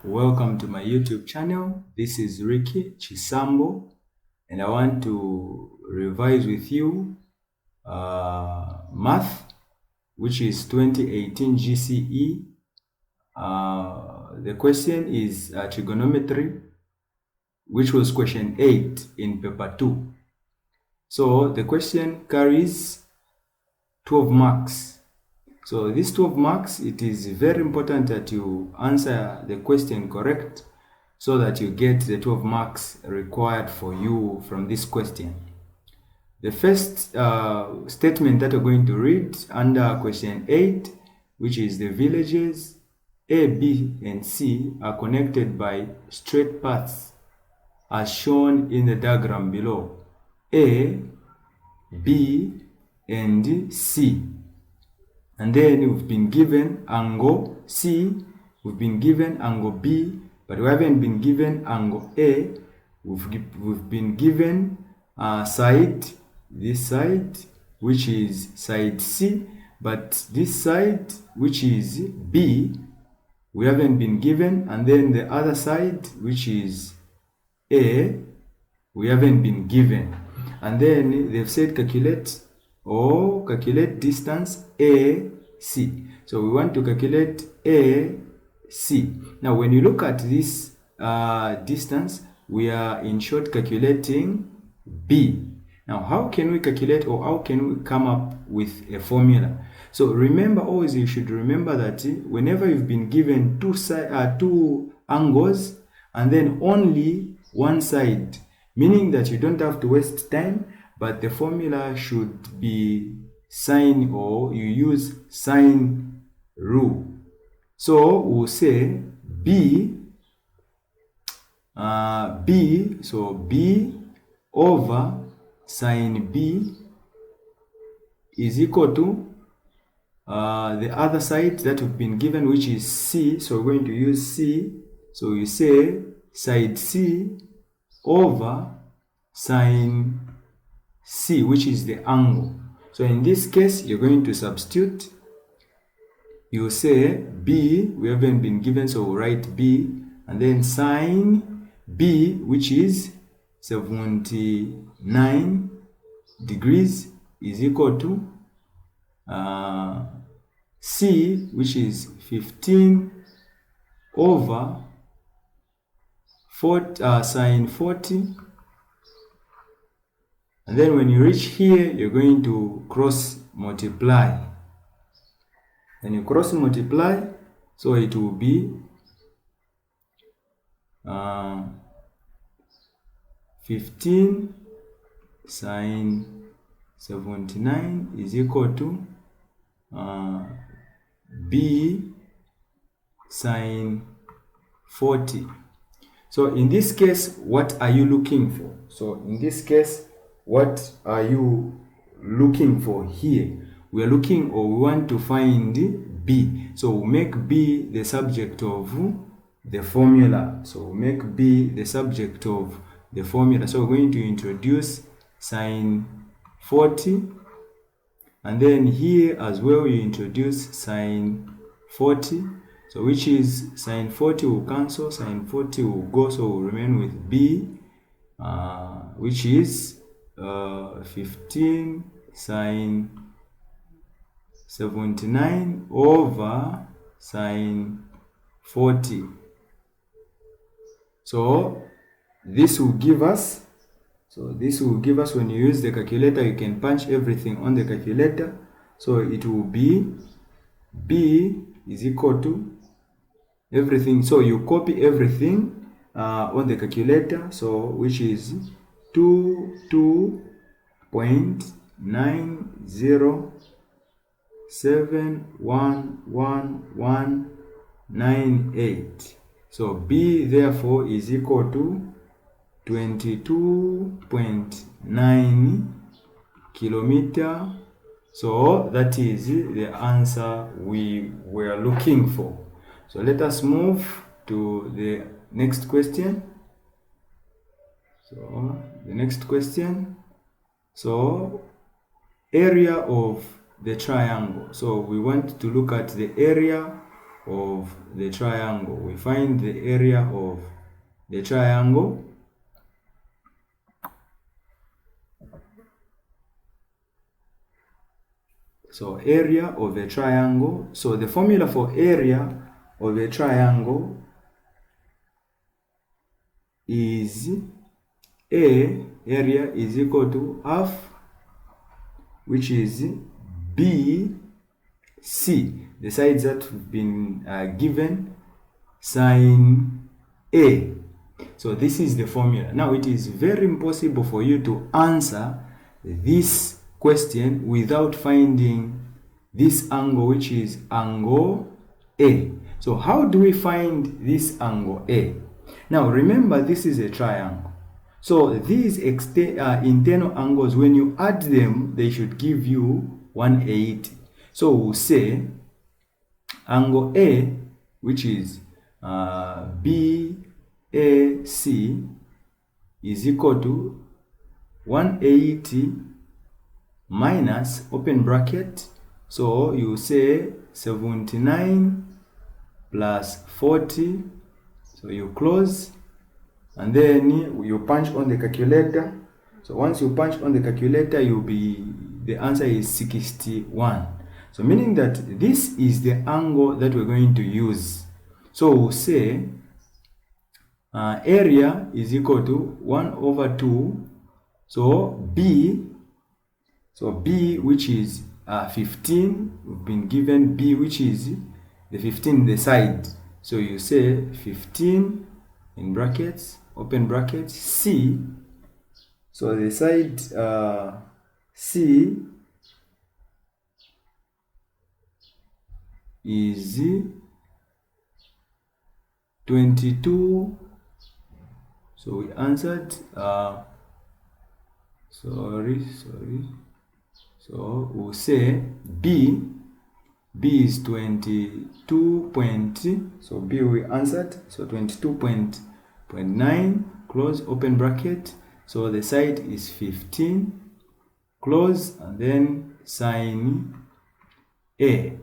Welcome to my YouTube channel. This is Ricky Chisambo, and I want to revise with you math, which is 2018 GCE. The question is trigonometry, which was question 8 in paper 2. So the question carries 12 marks. So these 12 marks, it is very important that you answer the question correct so that you get the 12 marks required for you from this question. The first statement that we're going to read under question 8, which is the villages A, B, and C are connected by straight paths as shown in the diagram below. A, B, and C. And then we've been given angle C, we've been given angle B, but we haven't been given angle A. We've been given side, this side, which is side C, but this side, which is B, we haven't been given, and then the other side, which is A, we haven't been given. And then they've said calculate distance AC. So we want to calculate AC. Now when you look at this distance, we are in short calculating B. Now how can we calculate, or how can we come up with a formula? So remember, always you should remember that whenever you've been given two angles and then only one side, meaning that you don't have to waste time, but the formula should be sine, or you use sine rule. So we'll say B over sine B is equal to the other side that we've been given, which is C. So we're going to use C. So you say side C over sine C, which is the angle. So in this case, you're going to substitute. You say B, we haven't been given, so we'll write B, and then sine B, which is 79 degrees, is equal to C, which is 15 over sine 40. And then when you reach here, you're going to cross multiply. When you cross multiply, so it will be 15 sine 79 is equal to B sine 40. So in this case, what are you looking for? So in this case, what are you looking for here? We are looking, or we want to find B. So we'll make B the subject of the formula. So we'll make B the subject of the formula. So we're going to introduce sine 40. And then here as well, you introduce sine 40. So which is sine 40 will cancel, sine 40 will go, so we'll remain with B, which is 15 sine 79 over sine 40. So this will give us, when you use the calculator, you can punch everything on the calculator. So it will be B is equal to everything. So you copy everything on the calculator. So which is 22.90711198. So B therefore is equal to 22.9 kilometer. So that is the answer we were looking for. So let us move to the next question. So the next question. So area of the triangle. So we want to look at the area of the triangle. We find the area of the triangle. So area of a triangle. So the formula for area of a triangle is area is equal to half, which is BC, the sides that have been given, sine A. So this is the formula. Now it is very impossible for you to answer this question without finding this angle, which is angle A. So how do we find this angle A? Now remember, this is a triangle. So these internal angles, when you add them, they should give you 180. So we'll say angle A, which is BAC, is equal to 180 minus, open bracket, so you say 79 plus 40, so you close, and then you punch on the calculator. So once you punch on the calculator, the answer is 61. So meaning that this is the angle that we're going to use. So we'll say area is equal to 1/2. So B, which is 15, we've been given B, which is the 15 the side. So you say 15 in brackets, open brackets, C. So the side C is 22. So we answered sorry. So we'll say B is 22 point, so B we answered, so 22.9, close, open bracket, so the side is 15, close, and then sine A.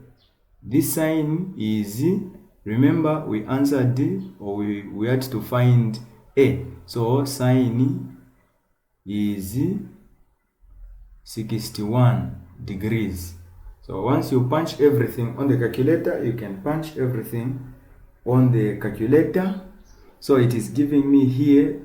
This sine is, remember we answered, or we had to find A, so sine is 61 degrees. So once you punch everything on the calculator, you can punch everything on the calculator. So it is giving me here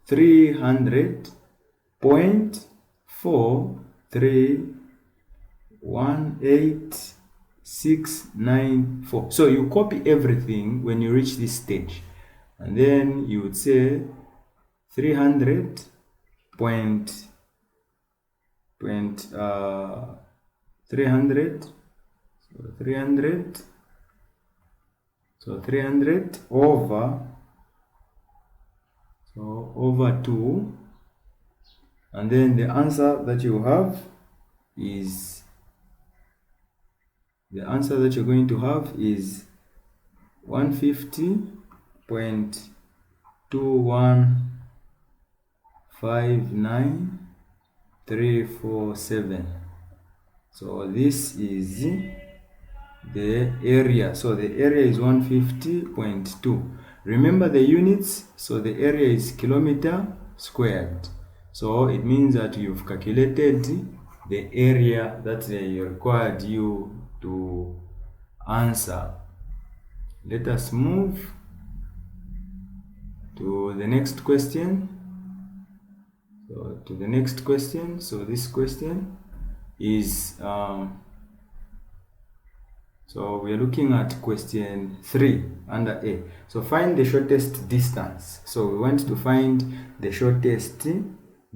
300.4318,694. So you copy everything when you reach this stage, and then you would say 300 over 2, and then the answer that you have is, the answer that you're going to have is 150.2159347. So this is the area. So the area is 150.2. Remember the units, so the area is kilometer squared. So it means that you've calculated the area that they required you to answer. Let us move to the next question. So to the next question. So this question is so we are looking at question 3 under A. So find the shortest distance. So we want to find the shortest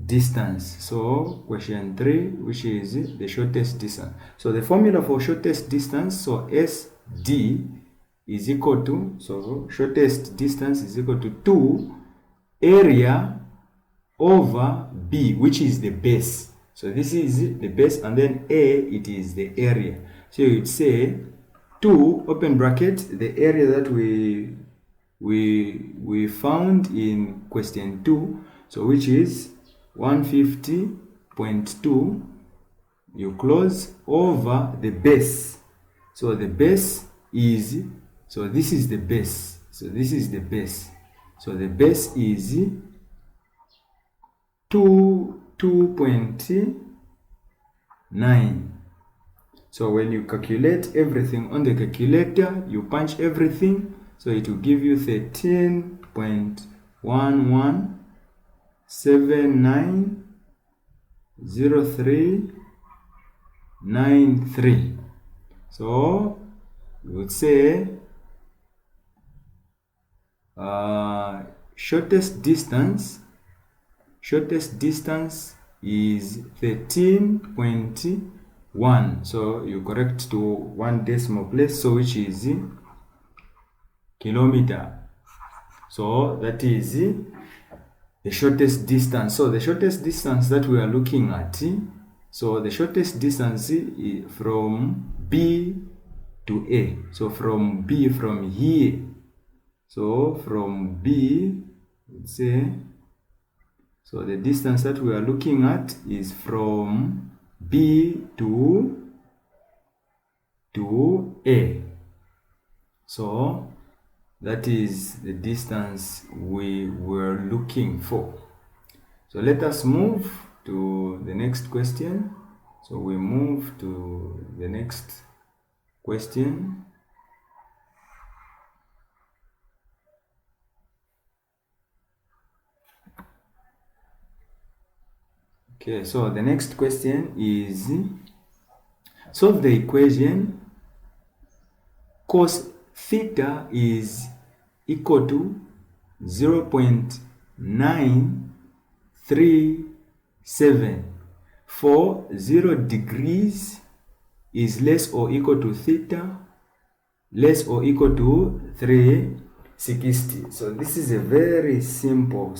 distance. So question 3, which is the shortest distance. So the formula for shortest distance, so SD is equal to, so shortest distance is equal to 2 area over B, which is the base. So this is the base, and then A, it is the area. So you'd say 2, open bracket, the area that we found in question 2, so which is 150.2, you close, over the base. So the base is, so this is the base. So this is the base. So the base is 2.9. So when you calculate everything on the calculator, you punch everything, so it will give you 13.11790393. So we would say shortest distance is 13.1. So you correct to one decimal place, so which is kilometer. So that is the shortest distance. So the shortest distance that we are looking at, so the shortest distance is from B to A. So from B, from here, so from B, let's say, so the distance that we are looking at is from B to A. So that is the distance we were looking for. So let us move to the next question. So we move to the next question. Okay, so the next question is, solve the equation cos theta is equal to 0.937 for 0 degrees is less or equal to theta less or equal to 360. So this is a very simple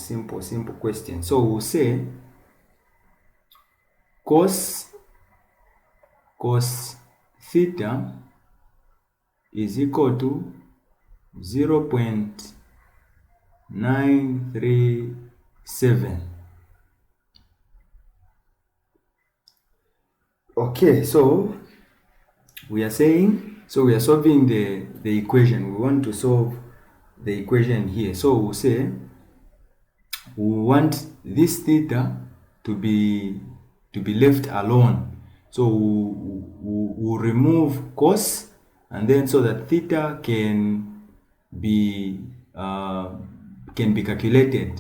question. So we'll say cos theta is equal to 0.937. Okay, so we are saying, so we are solving the equation. We want to solve the equation here. So we'll say we want this theta to be left alone. So we'll remove cos, and then so that theta can be calculated.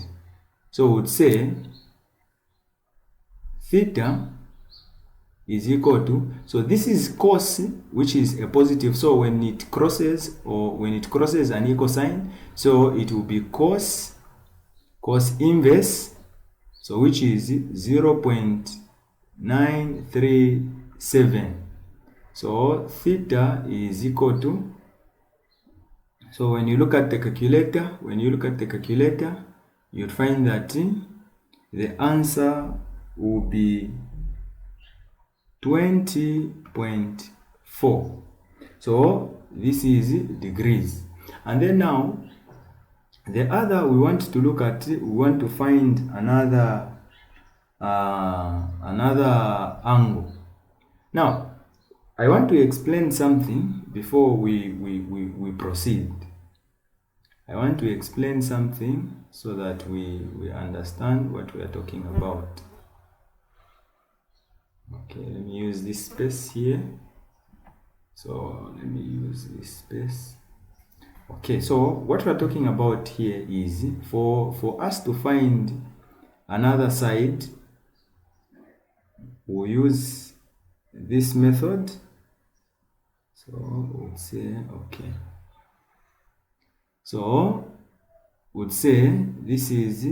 So we would say theta is equal to, so this is cos, which is a positive. So when it crosses an equal sign, so it will be cos inverse, so which is 0.937. So theta is equal to, so when you look at the calculator, you'd find that the answer will be 20.4. So this is degrees. And then now the other we want to look at, we want to find another angle. Now I want to explain something before we proceed. I want to explain something so that we understand what we are talking about. Okay, let me use this space here. So let me use this space. Okay, so what we are talking about here is for us to find another side, we'll use this method. So we'll say, okay, so we'll say this is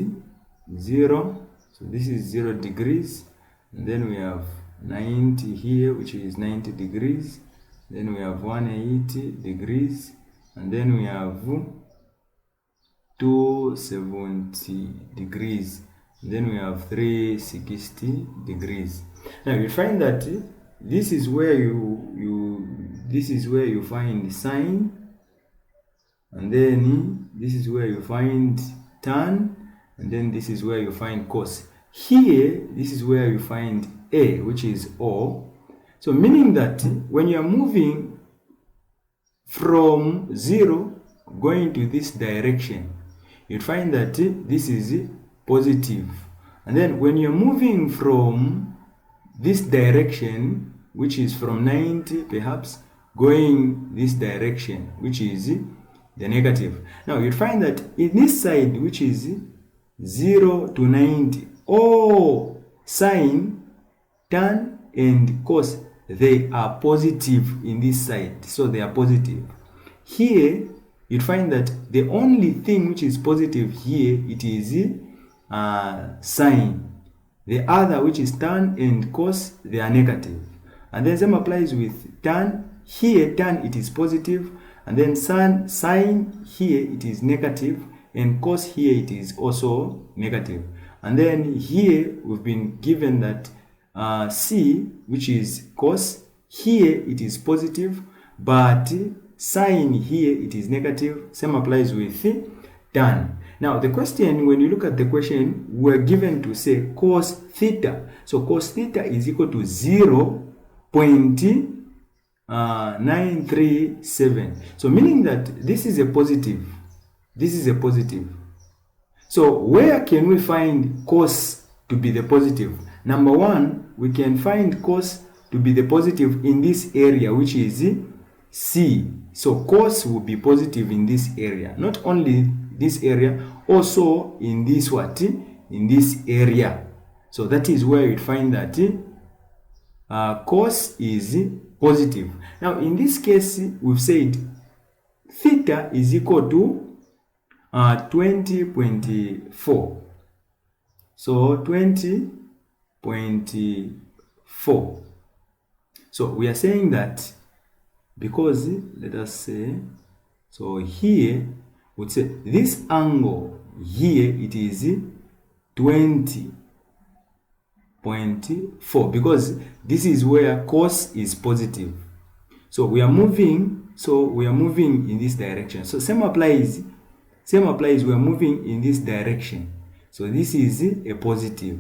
0, so this is 0 degrees, and then we have 90 here, which is 90 degrees, then we have 180 degrees, and then we have 270 degrees, and then we have 360 degrees. Now you find that this is where you find sine, and then this is where you find tan, and then this is where you find cos. Here, this is where you find A, which is O. So meaning that when you are moving from 0 going to this direction, you'd find that this is positive. And then when you're moving from this direction, which is from 90 perhaps, going this direction, which is the negative. Now you'd find that in this side, which is 0 to 90, all sine, tan, and cos, they are positive in this side. So they are positive. Here, you'd find that the only thing which is positive here, it is sine. The other, which is tan and cos, they are negative. And then same applies with tan. Here, tan, it is positive. And then sine, here, it is negative. And cos, here, it is also negative. And then here, we've been given that C, which is cos, here, it is positive. But sine, here, it is negative. Same applies with tan. Now, the question, when you look at the question, we're given to say cos theta. So cos theta is equal to 0.937. So meaning that this is a positive. This is a positive. So where can we find cos to be the positive? Number one, we can find cos to be the positive in this area, which is C. So cos will be positive in this area. Not only this area, also in this what? In this area. So that is where you find that cos is positive. Now in this case, we've said theta is equal to 20.4. So 20.4. So we are saying that because, let us say, so here would say this angle here, it is 20.4 because this is where cos is positive. So we are moving. So we are moving in this direction. So same applies. Same applies. We are moving in this direction. So this is a positive.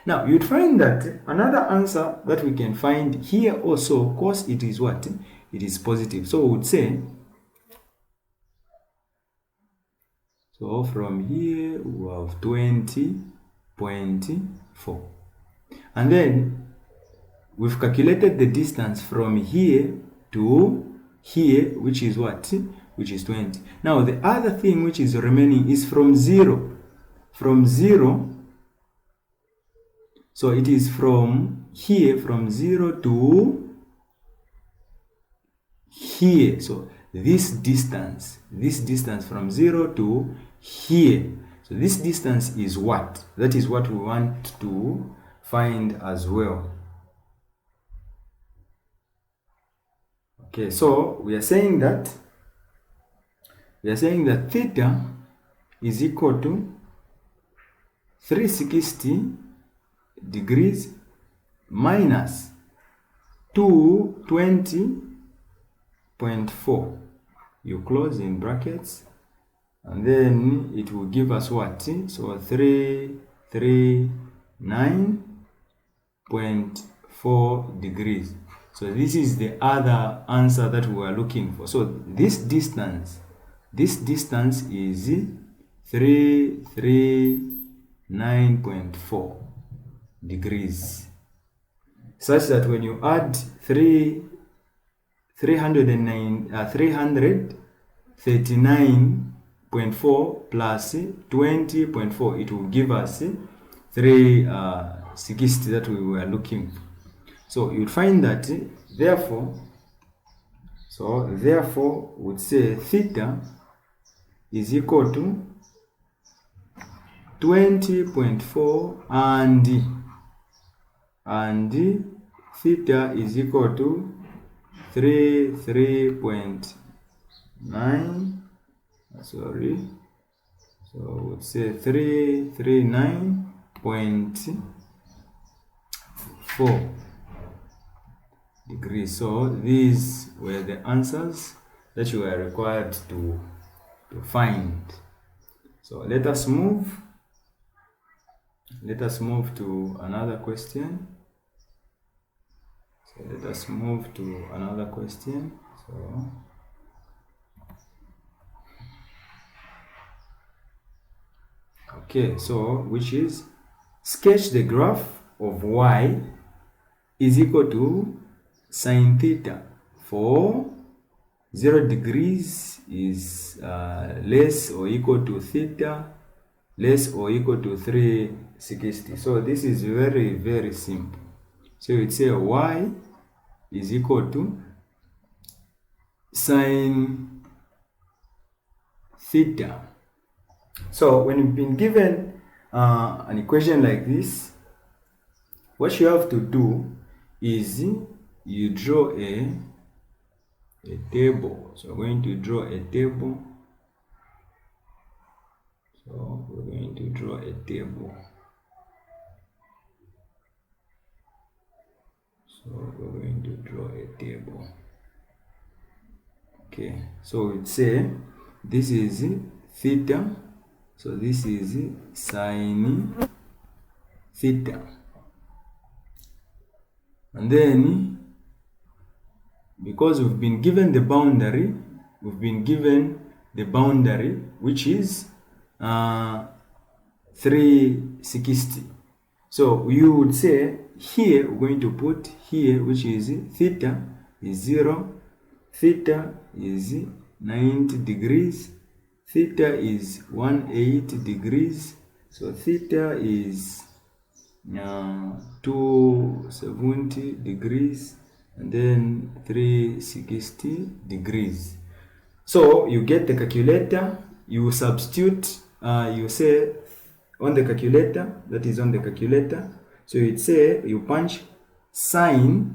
Now you'd find that another answer that we can find here also, cos, it is what? It is positive. So we would say, so from here we have 20.4. And then we've calculated the distance from here to here, which is what? Which is 20. Now the other thing which is remaining is from 0. From 0, so it is from here, from 0 to here. So this distance from 0 to here. So this distance is what? That is what we want to find as well. Okay, so we are saying that theta is equal to 360 degrees minus 220.4. You close in brackets, and then it will give us what? So 339.4 degrees. So this is the other answer that we are looking for. So this distance is 339.4 degrees, such that when you add 339.4 plus 20.4, it will give us 360 that we were looking for. So you'd find that therefore would say theta is equal to 20.4 and theta is equal to 339. Sorry. So would say 339.4 degrees. So these were the answers that you are required to find. So let us move to another question. So Okay, so which is sketch the graph of y is equal to sine theta for 0 degrees is less or equal to theta less or equal to 360. So this is very, very simple. So you'd say y is equal to sine theta. So when you've been given an equation like this, what you have to do is you draw a table. So we're going to draw a table. So we're going to draw a table. So we're going to draw a table. Okay, so we'd say this is theta. So this is sine theta. And then, because we've been given the boundary, which is 360. So you would say here we're going to put here, which is theta is 0, theta is 90 degrees, theta is 180 degrees, so theta is 270 degrees, and then 360 degrees. So you get the calculator, you substitute, you say on the calculator, that is on the calculator. So you'd say you punch sine,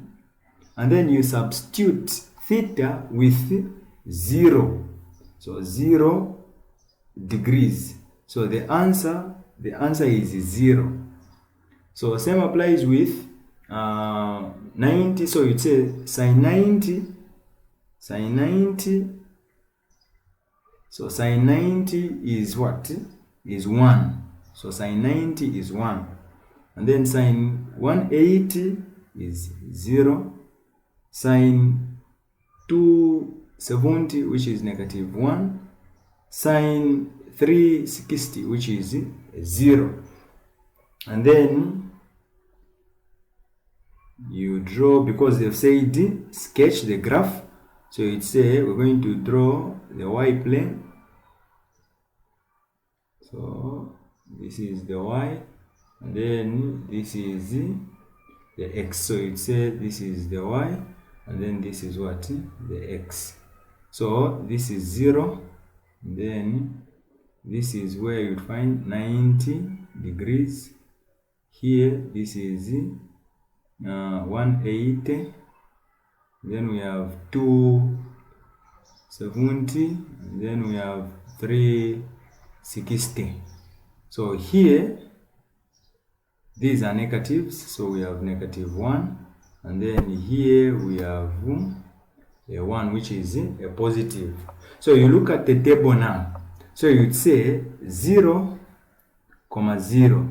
and then you substitute theta with 0. So 0 degrees. So the answer is 0. So same applies with 90. So you'd say sine 90. So sine 90 is what? Is 1. So sine 90 is 1. And then sine 180 is 0. Sine 270, which is -1. Sine 360, which is 0. And then you draw, because they've said sketch the graph. So you'd say we're going to draw the y plane. So this is the y, and then this is the x. So you'd say this is the y, and then this is what? The x. So this is 0, and then this is where you'd find 90 degrees. Here this is 180. Then we have 270, and then we have 360. So here these are negatives, so we have -1, and then here we have a 1, which is a positive. So you look at the table now. So you'd say 0, 0.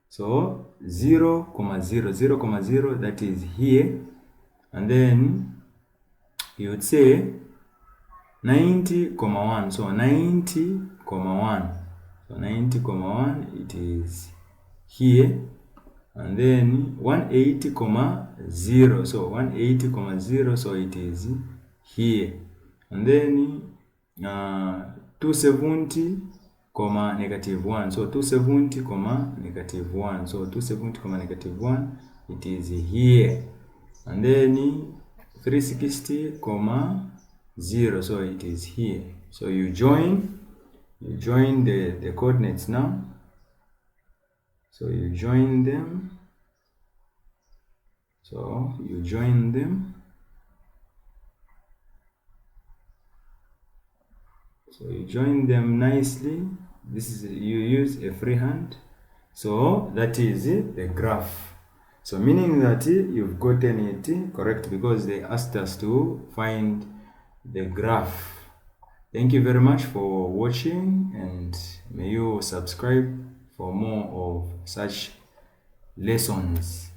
So 0, 0, 0, 0, that is here. And then you would say 90, 1. So 90, 1. So 90, 1, it is here. And then 180, 0. So 180, 0, so it is here. And then 270, -1. So 270, -1. So 270, -1, it is here. And then 360, 0, so it is here. So you join the coordinates now. So you join them. So you join them. So you join them nicely. This is, you use a freehand. So that is the graph. So meaning that you've gotten it correct, because they asked us to find the graph. Thank you very much for watching, and may you subscribe for more of such lessons.